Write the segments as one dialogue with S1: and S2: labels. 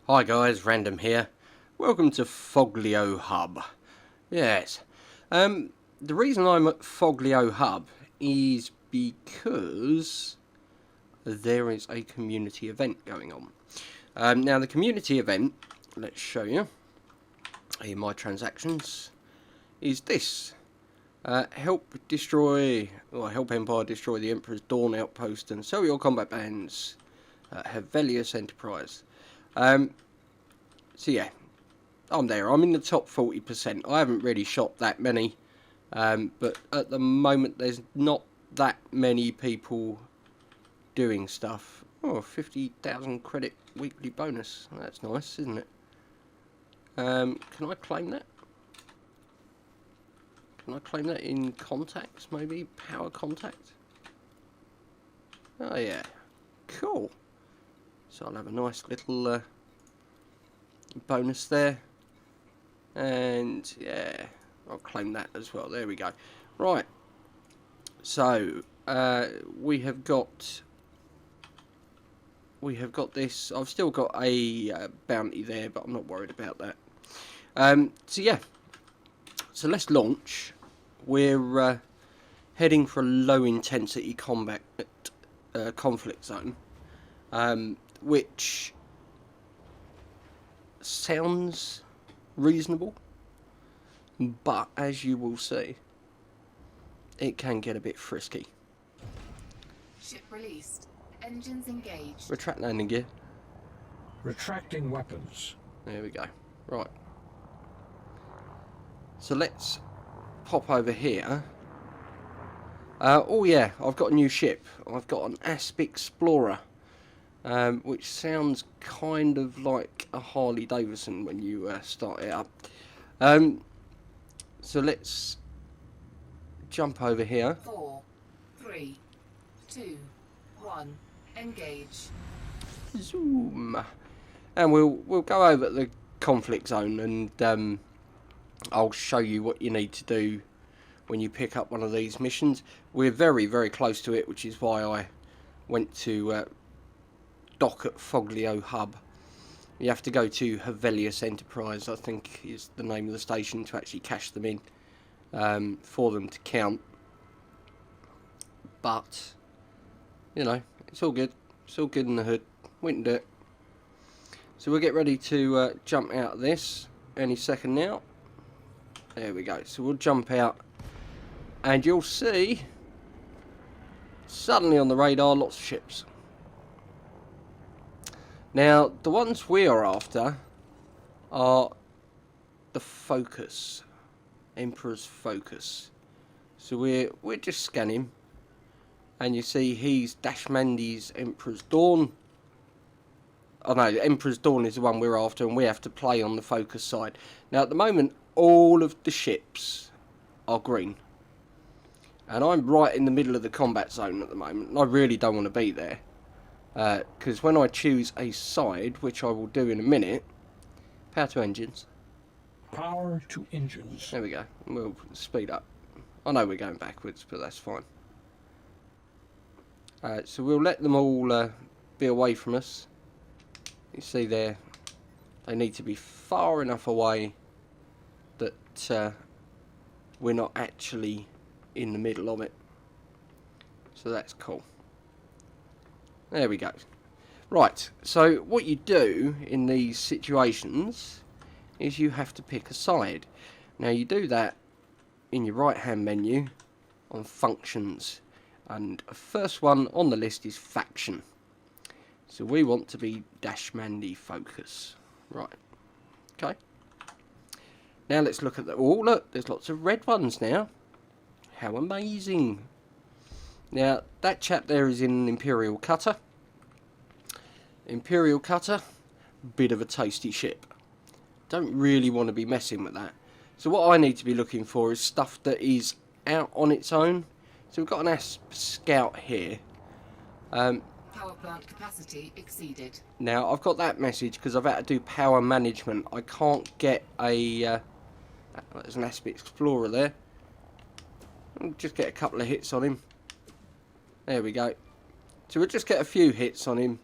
S1: Hi guys, Random here. Welcome to Foglio Hub. Yes. The reason I'm at Foglio Hub is because there is a community event going on. Now the community event, let's show you in my transactions, is this. Help Empire destroy the Emperor's Dawn outpost and sell your combat bands. Hevelius Enterprise. So yeah, I'm there. I'm in the top 40%. I haven't really shot that many, but at the moment there's not that many people doing stuff. Oh, 50,000 credit weekly bonus. That's nice, isn't it? Can I claim that? Can I claim that in contacts, maybe? Power contact? Oh yeah, cool. So I'll have a nice little bonus there, and yeah, I'll claim that as well. There we go. Right, so we have got this. I've still got a bounty there, but I'm not worried about that. So yeah, so let's launch. We're heading for a low intensity combat conflict zone, which sounds reasonable, but as you will see, it can get a bit frisky.
S2: Ship released. Engines engaged.
S1: Retract landing gear.
S3: Retracting weapons.
S1: There we go. Right. So let's pop over here. Oh yeah, I've got a new ship. I've got an Asp Explorer. Which sounds kind of like a Harley Davidson when you start it up. So let's jump over here.
S2: 4, 3, 2, 1. Engage.
S1: Zoom. And we'll go over the conflict zone, and I'll show you what you need to do when you pick up one of these missions. We're very, very close to it, which is why I went to dock at Foglio Hub. You have to go to Hevelius Enterprise, I think is the name of the station, to actually cash them in, for them to count. But you know, it's all good. It's all good in the hood. We can do it. So we'll get ready to jump out of this any second now. There we go. So we'll jump out, and you'll see suddenly on the radar lots of ships. Now, the ones we are after are the Focus, Emperor's Focus. So we're just scanning, and you see he's Dashmandi's Emperor's Dawn. Oh no, Emperor's Dawn is the one we're after, and we have to play on the Focus side. Now, at the moment, all of the ships are green, and I'm right in the middle of the combat zone at the moment, and I really don't want to be there. Because when I choose a side, which I will do in a minute, power to engines.
S3: Power to engines.
S1: There we go. We'll speed up. I know we're going backwards, but that's fine. So we'll let them all be away from us. You see there, they need to be far enough away that we're not actually in the middle of it. So that's cool. There we go. Right, so what you do in these situations is you have to pick a side. Now you do that in your right hand menu on functions, and the first one on the list is faction. So we want to be Dashmandi Focus. Right, okay. Now let's look at the... Oh look, there's lots of red ones now. How amazing. Now, that chap there is in an Imperial Cutter. Imperial Cutter, bit of a tasty ship. Don't really want to be messing with that. So what I need to be looking for is stuff that is out on its own. So we've got an Asp Scout here.
S2: Power plant capacity exceeded.
S1: Now, I've got that message because I've had to do power management. I can't get a... there's an Asp Explorer there. I'll just get a couple of hits on him. There we go. So we'll just get a few hits on him.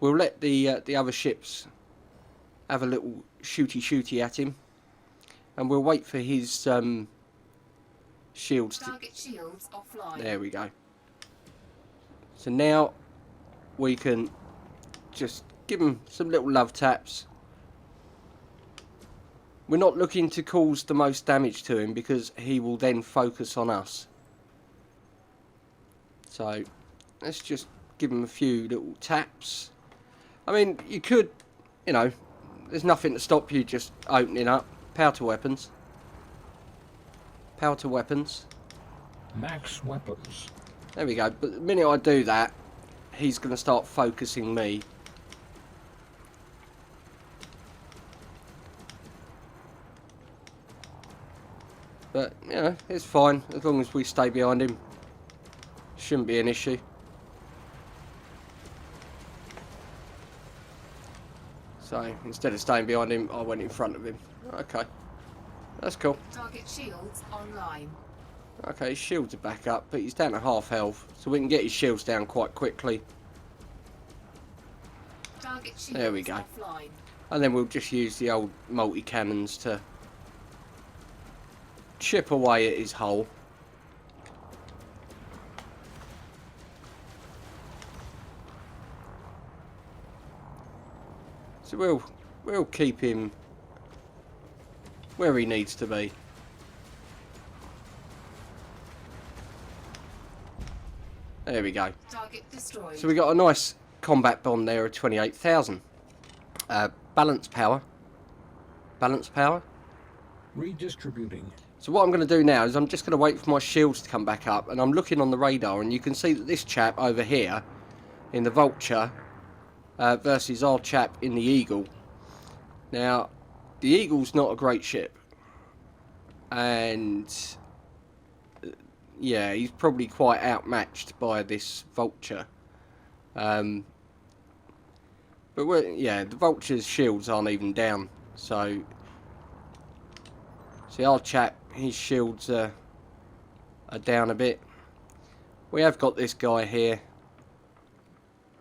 S1: We'll let the other ships have a little shooty at him, and we'll wait for his shields.
S2: Target shields offline.
S1: There we go. So now we can just give him some little love taps. We're not looking to cause the most damage to him because he will then focus on us. So let's just give him a few little taps. I mean, you could, you know, there's nothing to stop you just opening up. Power to weapons. Power to weapons.
S3: Max weapons.
S1: There we go. But the minute I do that, he's going to start focusing me. But, you know, it's fine as long as we stay behind him. Shouldn't be an issue. So, instead of staying behind him, I went in front of him. Okay. That's cool.
S2: Target shields online.
S1: Okay, his shields are back up, but he's down to half health. So we can get his shields down quite quickly.
S2: Target shields
S1: There we go.
S2: offline.
S1: And then we'll just use the old multi-cannons to chip away at his hull. So we'll keep him where he needs to be. There we go.
S2: Target destroyed.
S1: So we got a nice combat bond there of 28,000. Balance power. Balance power.
S3: Redistributing.
S1: So what I'm going to do now is I'm just going to wait for my shields to come back up, and I'm looking on the radar, and you can see that this chap over here in the Vulture versus our chap in the Eagle. Now, the Eagle's not a great ship, and yeah, he's probably quite outmatched by this Vulture. But yeah, the Vulture's shields aren't even down, so see our chap, his shields are down a bit. We have got this guy here.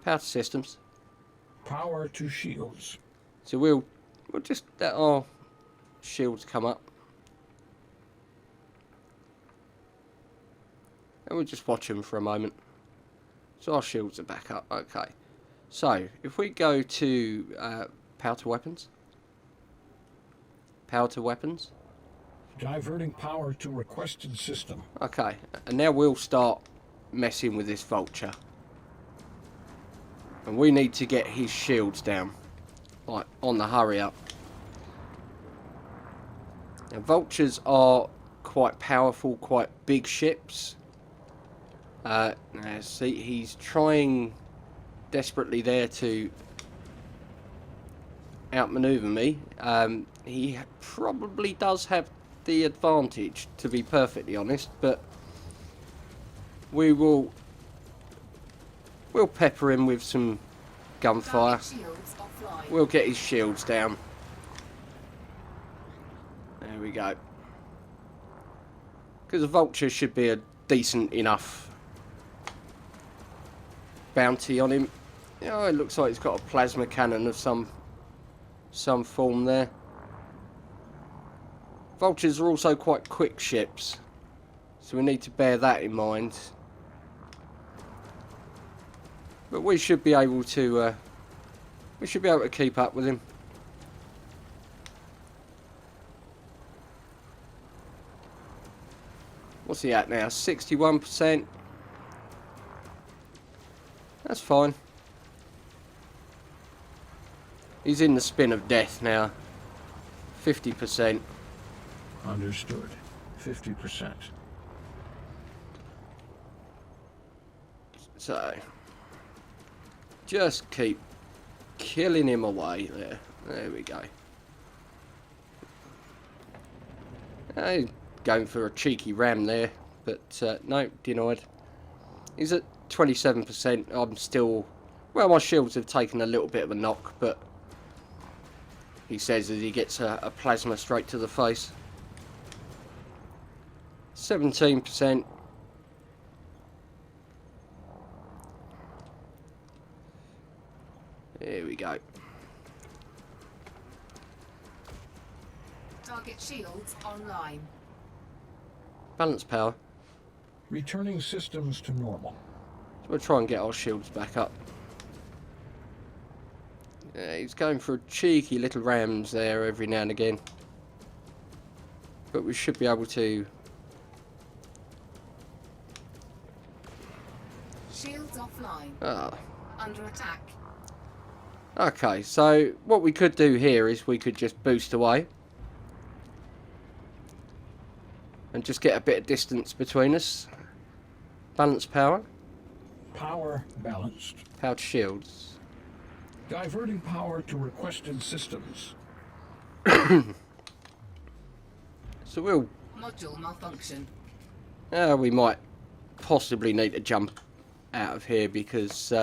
S1: Power to systems.
S3: Power to shields.
S1: So we'll just let our shields come up. And we'll just watch them for a moment. So our shields are back up. Okay. So if we go to power to weapons. Power to weapons.
S3: Diverting power to requested system.
S1: Okay, and now we'll start messing with this Vulture. And we need to get his shields down. Like, on the hurry up. Now, Vultures are quite powerful, quite big ships. Now, see, he's trying desperately there to outmaneuver me. He probably does have the advantage, to be perfectly honest, but we'll pepper him with some gunfire.
S2: Target shields offline.
S1: We'll get his shields down. There we go. Because the Vulture should be a decent enough bounty on him. Oh, it looks like he's got a plasma cannon of some form there. Vultures are also quite quick ships, so we need to bear that in mind. But we should be able to keep up with him. What's he at now? 61%. That's fine. He's in the spin of death now. 50%.
S3: Understood. 50%.
S1: So, just keep killing him away there. There we go. He's going for a cheeky ram there, but no, denied. He's at 27%. I'm still... Well, my shields have taken a little bit of a knock, but he says that he gets a plasma straight to the face. 17%. There we go.
S2: Target shields online.
S1: Balance power.
S3: Returning systems to normal.
S1: So we'll try and get our shields back up. Yeah, he's going for cheeky little rams there every now and again. But we should be able to...
S2: Shields offline.
S1: Ah.
S2: Under attack.
S1: Okay, so what we could do here is we could just boost away. And just get a bit of distance between us. Balance power.
S3: Power balanced.
S1: Powered shields.
S3: Diverting power to requested systems.
S1: So we'll...
S2: Module malfunction.
S1: we might possibly need to jump out of here because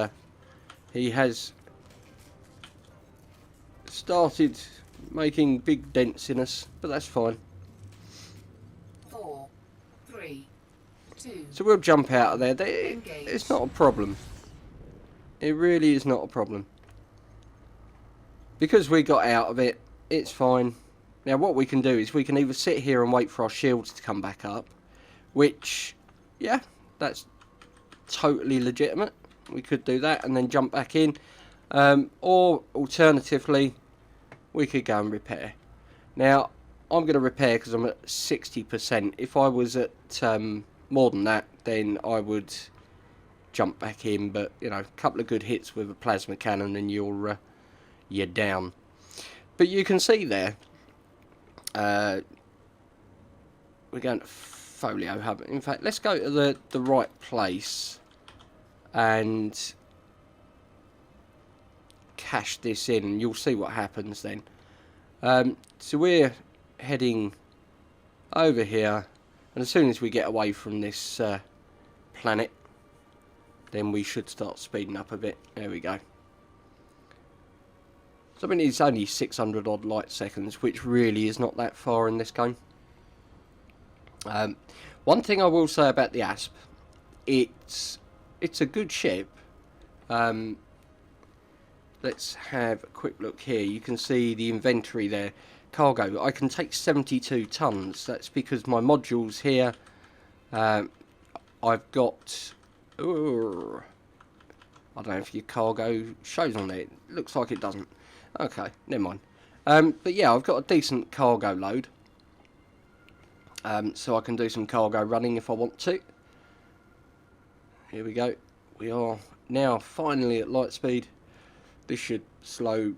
S1: he has started making big dents in us, but that's fine.
S2: 4, 3, 2.
S1: So we'll jump out of there. It's not a problem. It really is not a problem. Because we got out of it, it's fine. Now what we can do is we can either sit here and wait for our shields to come back up, which, yeah, that's totally legitimate. We could do that and then jump back in. Or alternatively, we could go and repair. Now, I'm going to repair because I'm at 60%. If I was at more than that, then I would jump back in. But, you know, a couple of good hits with a plasma cannon and you're down. But you can see there, we're going to Folio Hub. In fact, let's go to the right place and cache this in, and you'll see what happens then. So we're heading over here, and as soon as we get away from this planet, then we should start speeding up a bit. There we go. So I mean, it's only 600 odd light seconds, which really is not that far in this game. One thing I will say about the Asp, it's a good ship. Let's have a quick look here. You can see the inventory there. Cargo. I can take 72 tons. That's because my modules here, I've got... Ooh, I don't know if your cargo shows on there. It looks like it doesn't. Okay, never mind. But yeah, I've got a decent cargo load. So I can do some cargo running if I want to. Here we go. We are now finally at light speed. This should slow,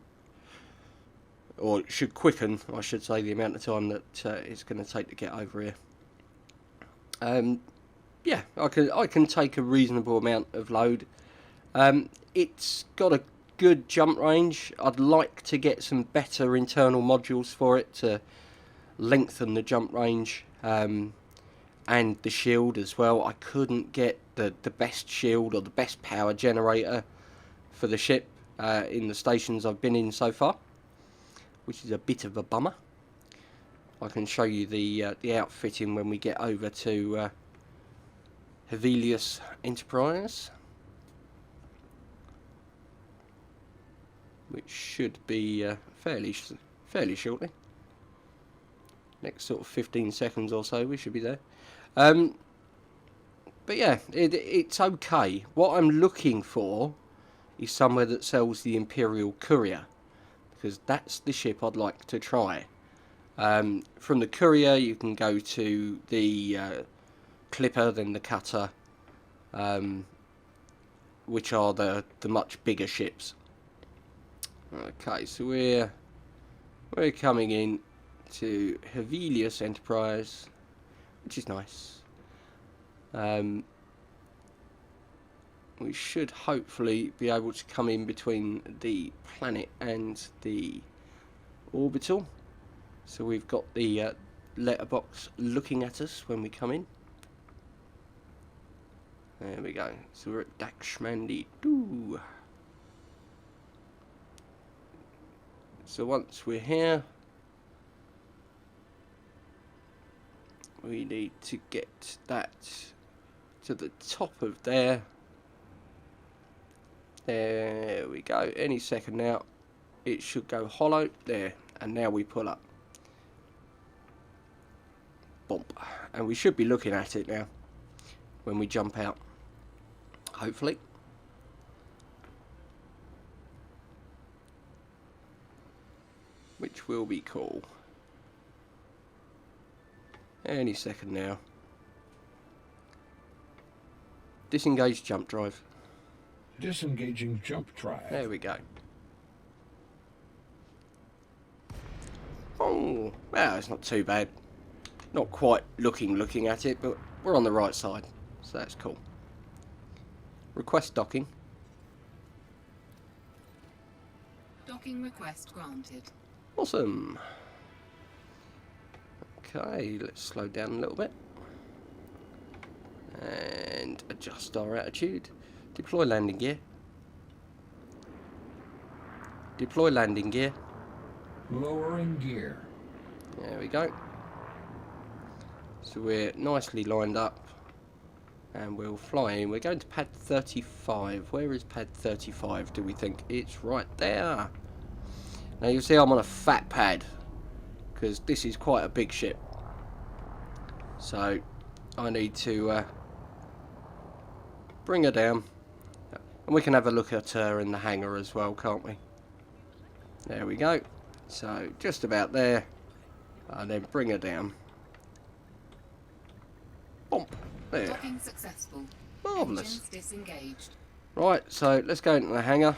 S1: or it should quicken, I should say, the amount of time that it's going to take to get over here. Yeah, I can take a reasonable amount of load. It's got a good jump range. I'd like to get some better internal modules for it to lengthen the jump range, and the shield as well. I couldn't get the best shield or the best power generator for the ship in the stations I've been in so far, which is a bit of a bummer. I can show you the outfitting when we get over to Hevelius Enterprise, which should be fairly shortly. Next sort of 15 seconds or so we should be there. But yeah, it's okay. What I'm looking for is somewhere that sells the Imperial Courier, because that's the ship I'd like to try. From the Courier you can go to the Clipper, then the Cutter, which are the much bigger ships. Okay, so we're coming in to Hevelius Enterprise, which is nice. We should hopefully be able to come in between the planet and the orbital. So we've got the letterbox looking at us when we come in. There we go. So we're at Daxmandi 2. So once we're here, we need to get that to the top of there. There we go. Any second now, it should go hollow there, and now we pull up. Bump. And we should be looking at it now when we jump out. Hopefully. Which will be cool. Any second now. Disengage jump drive.
S3: Disengaging jump drive.
S1: There we go. Oh, well, it's not too bad. Not quite looking at it, but we're on the right side, so that's cool. Request docking.
S2: Docking request granted.
S1: Awesome. Okay, let's slow down a little bit. And adjust our attitude. Deploy landing gear. Deploy landing gear.
S3: Lowering gear.
S1: There we go. So we're nicely lined up. And we'll fly in. We're going to pad 35. Where is pad 35, do we think? It's right there. Now you'll see I'm on a fat pad. Because this is quite a big ship. So I need to bring her down. And we can have a look at her in the hangar as well, can't we? There we go. So just about there. And then bring her down. Bump. There.
S2: Docking successful.
S1: Marvellous.
S2: Engines disengaged.
S1: Right, so let's go into the hangar.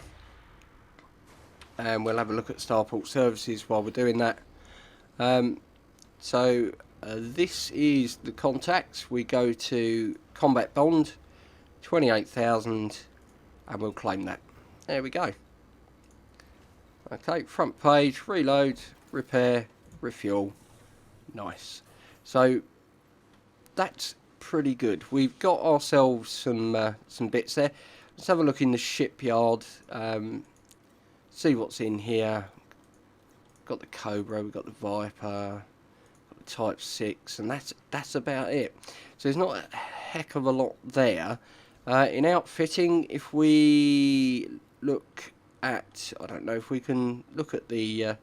S1: And we'll have a look at Starport Services while we're doing that. This is the contacts. We go to Combat Bond, 28,000, and we'll claim that. There we go. Okay, front page, reload, repair, refuel. Nice. So that's pretty good. We've got ourselves some bits there. Let's have a look in the shipyard. See what's in here. Got the Cobra, we've got the Viper, got the Type 6, and that's about it. So there's not a heck of a lot there. In outfitting, if we look at, I don't know if we can look at the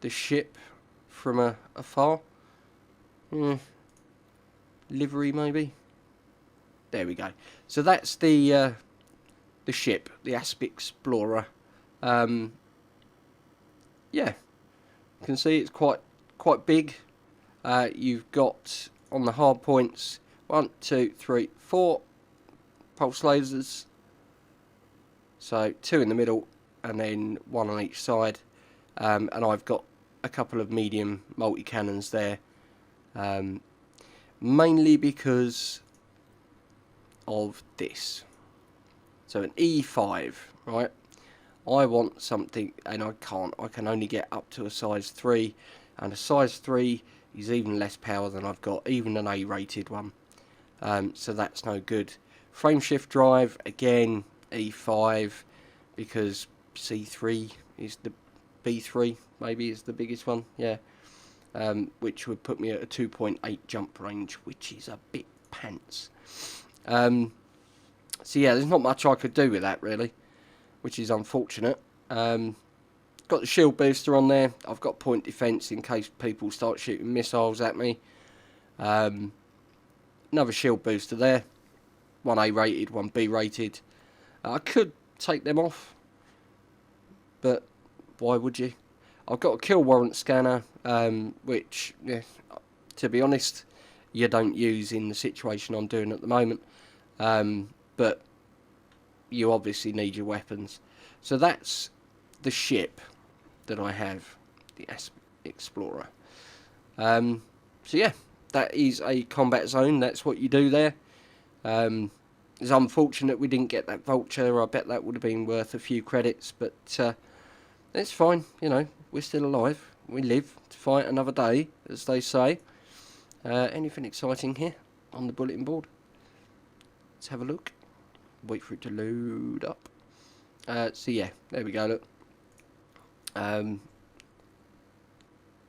S1: ship from afar. Livery maybe. There we go. So that's the ship, the Asp Explorer. Yeah, you can see it's quite big. You've got on the hard points 1, 2, 3, 4 pulse lasers. So 2 in the middle and then 1 on each side. And I've got a couple of medium multi-cannons there. Mainly because of this. So an E5, right? I want something, and I can't. I can only get up to a size 3, and a size 3 is even less power than I've got, even an A-rated one. So that's no good. Frame shift drive, again, E5, because C3 is the B3, maybe is the biggest one, yeah. Which would put me at a 2.8 jump range, which is a bit pants. So yeah, there's not much I could do with that, really, which is unfortunate. Got the shield booster on there. I've got point defense in case people start shooting missiles at me. Another shield booster there. 1 A rated, 1 B rated. I could take them off, but why would you? I've got a kill warrant scanner, which, yeah, to be honest, you don't use in the situation I'm doing at the moment. But you obviously need your weapons. So that's the ship that I have, the Asp Explorer. So yeah, that is a combat zone. That's what you do there. It's unfortunate we didn't get that vulture. I bet that would have been worth a few credits, but it's fine. You know, we're still alive. We live to fight another day, as they say. Anything exciting here on the bulletin board? Let's have a look. Wait for it to load up. So yeah, there we go, look.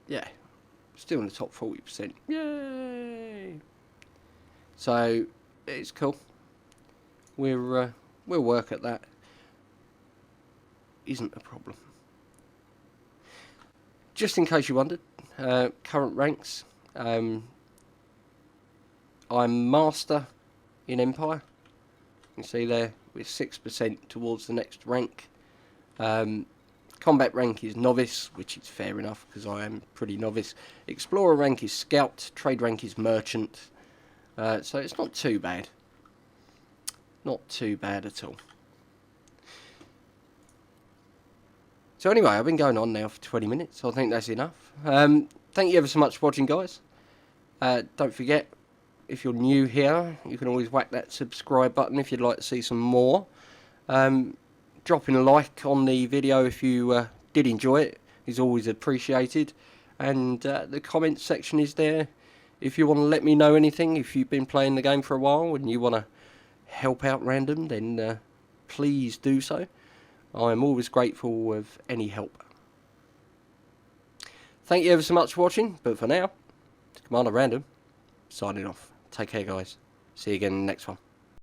S1: Yeah, still in the top 40%. Yay! So it's cool. We'll work at that. Isn't a problem. Just in case you wondered, current ranks. I'm Master in Empire. You can see there, we're 6% towards the next rank. Combat rank is Novice, which is fair enough because I am pretty novice. Explorer rank is Scout. Trade rank is Merchant. So it's not too bad. Not too bad at all. So anyway, I've been going on now for 20 minutes. I think that's enough. Thank you ever so much for watching, guys. Don't forget, if you're new here, you can always whack that subscribe button if you'd like to see some more. Dropping a like on the video if you did enjoy it is always appreciated. And the comments section is there if you want to let me know anything. If you've been playing the game for a while and you want to help out Random, then please do so. I am always grateful of any help. Thank you ever so much for watching, but for now, it's Commander Random, signing off. Take care, guys. See you again in the next one.